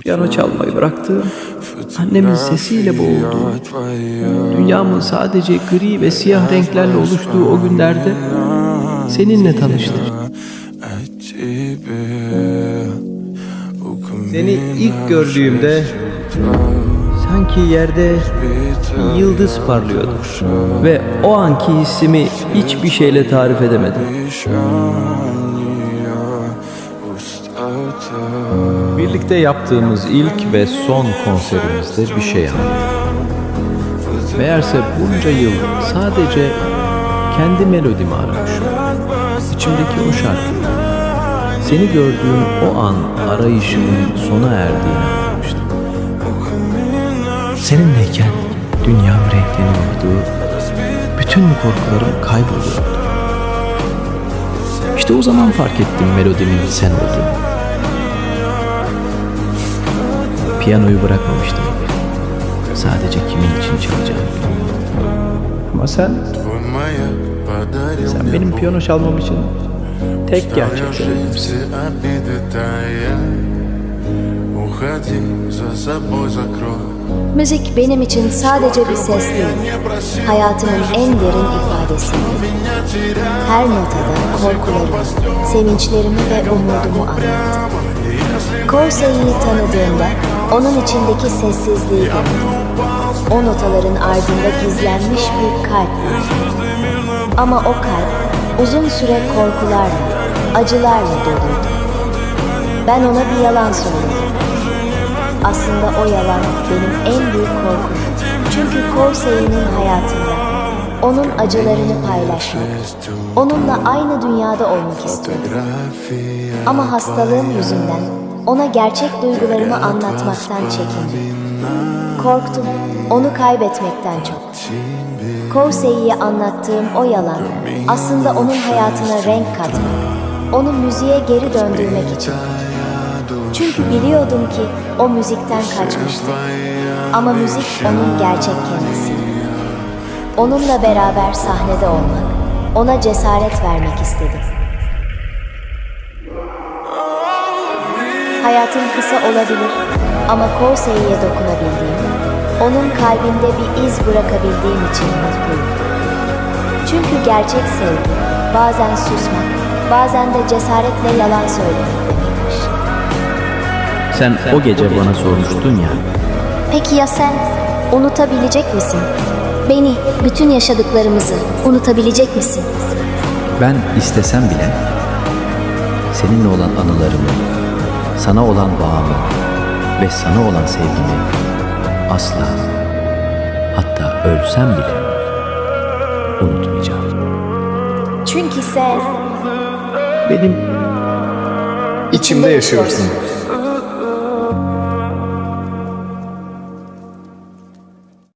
Piyano çalmayı bıraktım. Annemin sesiyle boğuldum. Dünyamın sadece gri ve siyah renklerle oluştuğu o günlerde seninle tanıştım. Seni ilk gördüğümde sanki yerde yıldız parlıyordu ve o anki hissimi hiçbir şeyle tarif edemedim. Birlikte yaptığımız ilk ve son konserimizde bir şey anladım. Meğerse bunca yıl sadece kendi melodimi aramışım. İçimdeki o şarkı. Seni gördüğüm o an arayışımın sona erdiğini anlamıştım. Seninleyken dünyam renkleniyordu. Bütün korkularım kayboluyordu. İşte o zaman fark ettim melodinin sen olduğunu. Piyanoyu bırakmamıştım. Sadece kimin için çalacağım. Ama sen benim piyano çalmam için tek gerçek sebebimsin. Müzik benim için sadece bir ses değil, hayatımın en derin ifadesi. Her notada korkularımı, sevinçlerimi ve umudumu anlattım. Corset'i tanıdığımda onun içindeki sessizliği gördüm. O notaların ardında gizlenmiş bir kalp buldum. Ama o kalp uzun süre korkularla, acılarla doluydu. Ben ona bir yalan söyledim. Aslında o yalan benim en büyük korkum. Çünkü Corset'in hayatında onun acılarını paylaşmak, onunla aynı dünyada olmak istiyordum. Ama hastalığım yüzünden ona gerçek duygularımı anlatmaktan çekindim. Korktum, onu kaybetmekten çok. Corset'e anlattığım o yalan aslında onun hayatına renk katmak, onu müziğe geri döndürmek için. Çünkü biliyordum ki o müzikten kaçmıştı. Ama müzik onun gerçek kendisiydi. Onunla beraber sahnede olmak, ona cesaret vermek istedim. Hayatım kısa olabilir ama Corset'e dokunabildiğim, onun kalbinde bir iz bırakabildiğim için mutluyum. Çünkü gerçek sevgi bazen susmak, bazen de cesaretle yalan söylemek demekmiş. Sen o gece bana sormuştun ya. Peki ya sen? Unutabilecek misin? Beni, bütün yaşadıklarımızı unutabilecek misin? Ben istesem bile seninle olan anılarımı, sana olan bağımı ve sana olan sevgimi asla, hatta ölsem bile unutmayacağım. Çünkü sen Benim içimde yaşıyorsun.